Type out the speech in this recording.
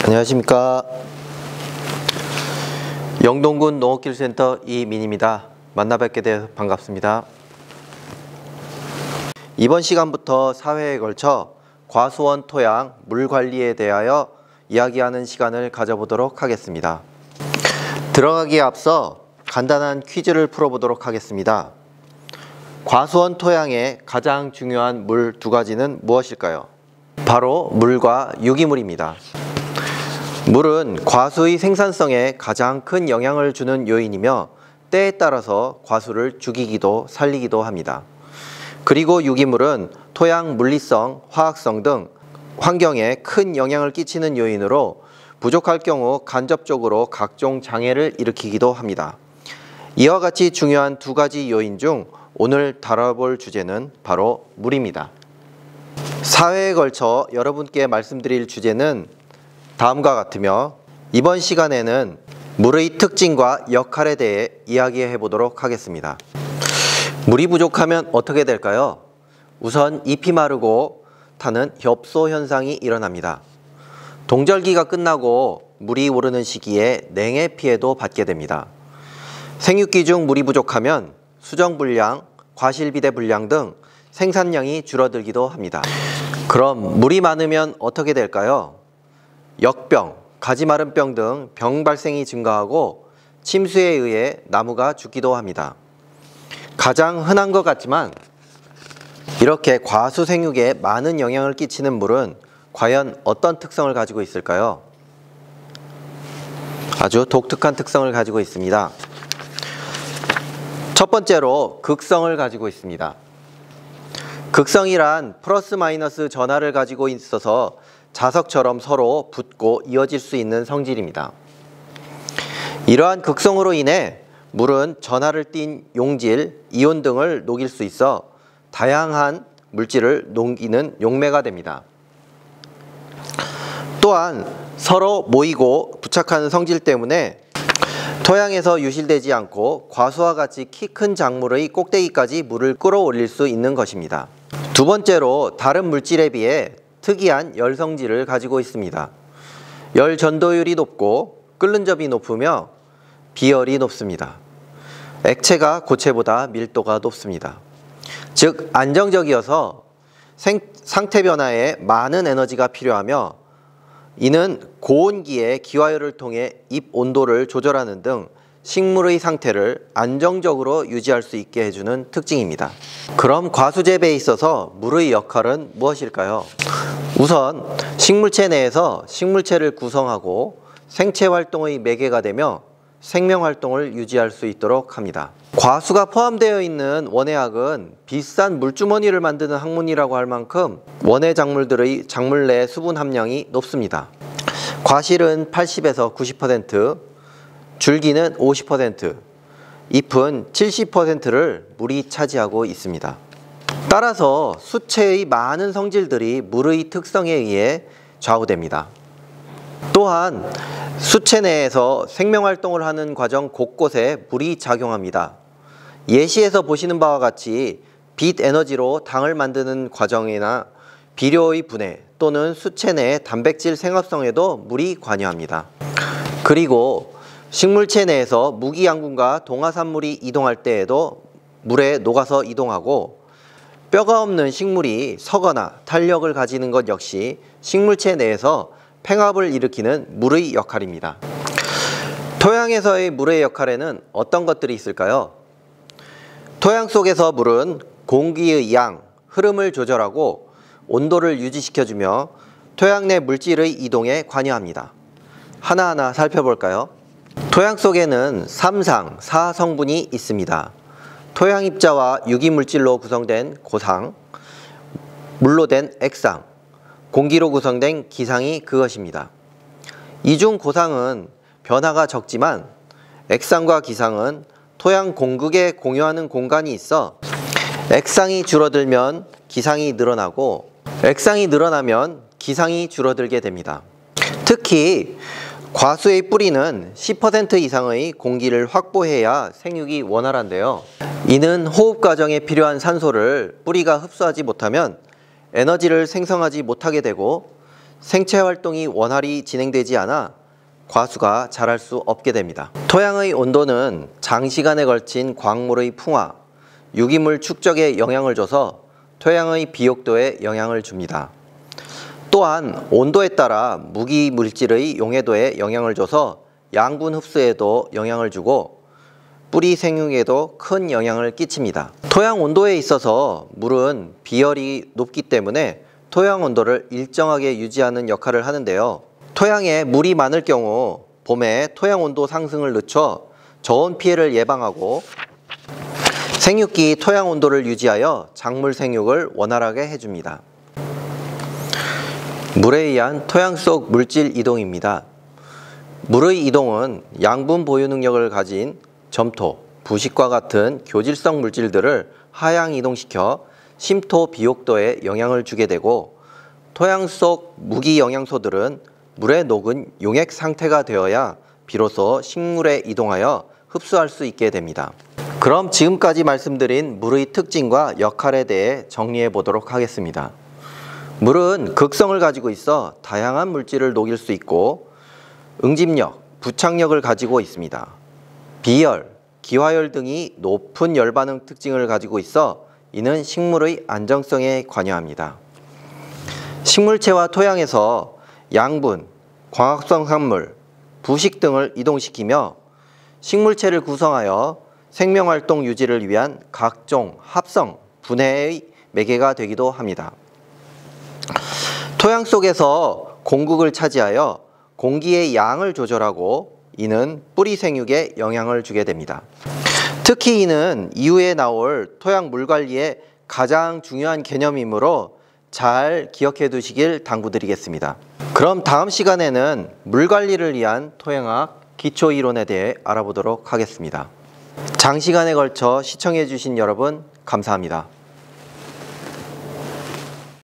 안녕하십니까. 영동군 농업기술센터 이민입니다. 만나 뵙게 되어 반갑습니다. 이번 시간부터 4회에 걸쳐 과수원 토양 물 관리에 대하여 이야기하는 시간을 가져보도록 하겠습니다. 들어가기에 앞서 간단한 퀴즈를 풀어보도록 하겠습니다. 과수원 토양의 가장 중요한 물 두 가지는 무엇일까요? 바로 물과 유기물입니다. 물은 과수의 생산성에 가장 큰 영향을 주는 요인이며 때에 따라서 과수를 죽이기도 살리기도 합니다. 그리고 유기물은 토양 물리성, 화학성 등 환경에 큰 영향을 끼치는 요인으로 부족할 경우 간접적으로 각종 장애를 일으키기도 합니다. 이와 같이 중요한 두 가지 요인 중 오늘 다뤄볼 주제는 바로 물입니다. 4회에 걸쳐 여러분께 말씀드릴 주제는 다음과 같으며 이번 시간에는 물의 특징과 역할에 대해 이야기해 보도록 하겠습니다. 물이 부족하면 어떻게 될까요? 우선 잎이 마르고 타는 협소 현상이 일어납니다. 동절기가 끝나고 물이 오르는 시기에 냉해 피해도 받게 됩니다. 생육기 중 물이 부족하면 수정불량, 과실비대 불량 등 생산량이 줄어들기도 합니다. 그럼 물이 많으면 어떻게 될까요? 역병, 가지마름병 등 병 발생이 증가하고 침수에 의해 나무가 죽기도 합니다. 가장 흔한 것 같지만 이렇게 과수 생육에 많은 영향을 끼치는 물은 과연 어떤 특성을 가지고 있을까요? 아주 독특한 특성을 가지고 있습니다. 첫 번째로 극성을 가지고 있습니다. 극성이란 플러스 마이너스 전하를 가지고 있어서 자석처럼 서로 붙고 이어질 수 있는 성질입니다. 이러한 극성으로 인해 물은 전하를 띤 용질, 이온 등을 녹일 수 있어 다양한 물질을 녹이는 용매가 됩니다. 또한 서로 모이고 부착하는 성질 때문에 토양에서 유실되지 않고 과수와 같이 키 큰 작물의 꼭대기까지 물을 끌어올릴 수 있는 것입니다. 두 번째로 다른 물질에 비해 특이한 열 성질을 가지고 있습니다. 열 전도율이 높고 끓는 점이 높으며 비열이 높습니다. 액체가 고체보다 밀도가 높습니다. 즉 안정적이어서 상태 변화에 많은 에너지가 필요하며 이는 고온기에 기화열을 통해 잎 온도를 조절하는 등 식물의 상태를 안정적으로 유지할 수 있게 해주는 특징입니다. 그럼 과수 재배에 있어서 물의 역할은 무엇일까요? 우선 식물체 내에서 식물체를 구성하고 생체 활동의 매개가 되며 생명 활동을 유지할 수 있도록 합니다. 과수가 포함되어 있는 원해학은 비싼 물주머니를 만드는 학문이라고 할 만큼 원해 작물들의 작물 내 수분 함량이 높습니다. 과실은 80에서 90%, 줄기는 50%, 잎은 70%를 물이 차지하고 있습니다. 따라서 수체의 많은 성질들이 물의 특성에 의해 좌우됩니다. 또한 수체 내에서 생명활동을 하는 과정 곳곳에 물이 작용합니다. 예시에서 보시는 바와 같이 빛 에너지로 당을 만드는 과정이나 비료의 분해 또는 수체 내의 단백질 생합성에도 물이 관여합니다. 그리고 식물체 내에서 무기양분과 동화산물이 이동할 때에도 물에 녹아서 이동하고 뼈가 없는 식물이 서거나 탄력을 가지는 것 역시 식물체 내에서 팽합을 일으키는 물의 역할입니다. 토양에서의 물의 역할에는 어떤 것들이 있을까요? 토양 속에서 물은 공기의 양, 흐름을 조절하고 온도를 유지시켜주며 토양 내 물질의 이동에 관여합니다. 하나하나 살펴볼까요? 토양 속에는 3상, 4성분이 있습니다. 토양 입자와 유기물질로 구성된 고상, 물로 된 액상, 공기로 구성된 기상이 그것입니다. 이중 고상은 변화가 적지만 액상과 기상은 토양 공극에 공유하는 공간이 있어 액상이 줄어들면 기상이 늘어나고 액상이 늘어나면 기상이 줄어들게 됩니다. 특히 과수의 뿌리는 10% 이상의 공기를 확보해야 생육이 원활한데요. 이는 호흡 과정에 필요한 산소를 뿌리가 흡수하지 못하면 에너지를 생성하지 못하게 되고 생체 활동이 원활히 진행되지 않아 과수가 자랄 수 없게 됩니다. 토양의 온도는 장시간에 걸친 광물의 풍화, 유기물 축적에 영향을 줘서 토양의 비옥도에 영향을 줍니다. 또한 온도에 따라 무기 물질의 용해도에 영향을 줘서 양분 흡수에도 영향을 주고 뿌리 생육에도 큰 영향을 끼칩니다. 토양 온도에 있어서 물은 비열이 높기 때문에 토양 온도를 일정하게 유지하는 역할을 하는데요. 토양에 물이 많을 경우 봄에 토양 온도 상승을 늦춰 저온 피해를 예방하고 생육기 토양 온도를 유지하여 작물 생육을 원활하게 해줍니다. 물에 의한 토양 속 물질 이동입니다. 물의 이동은 양분 보유 능력을 가진 점토, 부식과 같은 교질성 물질들을 하향 이동시켜 심토 비옥도에 영향을 주게 되고 토양 속 무기 영양소들은 물에 녹은 용액 상태가 되어야 비로소 식물에 이동하여 흡수할 수 있게 됩니다. 그럼 지금까지 말씀드린 물의 특징과 역할에 대해 정리해 보도록 하겠습니다. 물은 극성을 가지고 있어 다양한 물질을 녹일 수 있고 응집력, 부착력을 가지고 있습니다. 비열, 기화열 등이 높은 열 반응 특징을 가지고 있어 이는 식물의 안정성에 관여합니다. 식물체와 토양에서 양분, 광합성 산물, 부식 등을 이동시키며 식물체를 구성하여 생명활동 유지를 위한 각종 합성, 분해의 매개가 되기도 합니다. 토양 속에서 공극을 차지하여 공기의 양을 조절하고 이는 뿌리 생육에 영향을 주게 됩니다. 특히 이는 이후에 나올 토양 물 관리의 가장 중요한 개념이므로 잘 기억해 두시길 당부드리겠습니다. 그럼 다음 시간에는 물 관리를 위한 토양학 기초 이론에 대해 알아보도록 하겠습니다. 장시간에 걸쳐 시청해 주신 여러분 감사합니다.